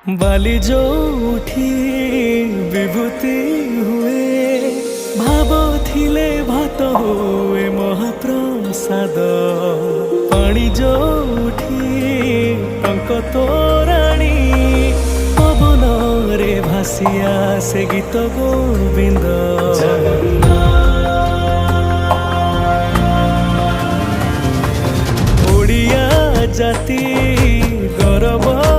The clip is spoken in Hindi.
बाली जो उठी विभूति हुए भाव थिले भात हुए महाप्रसाद पानी जो उठी टंक तोराणी पवन रे भासिया से गीत गोविंद ओडिया जाति गौरव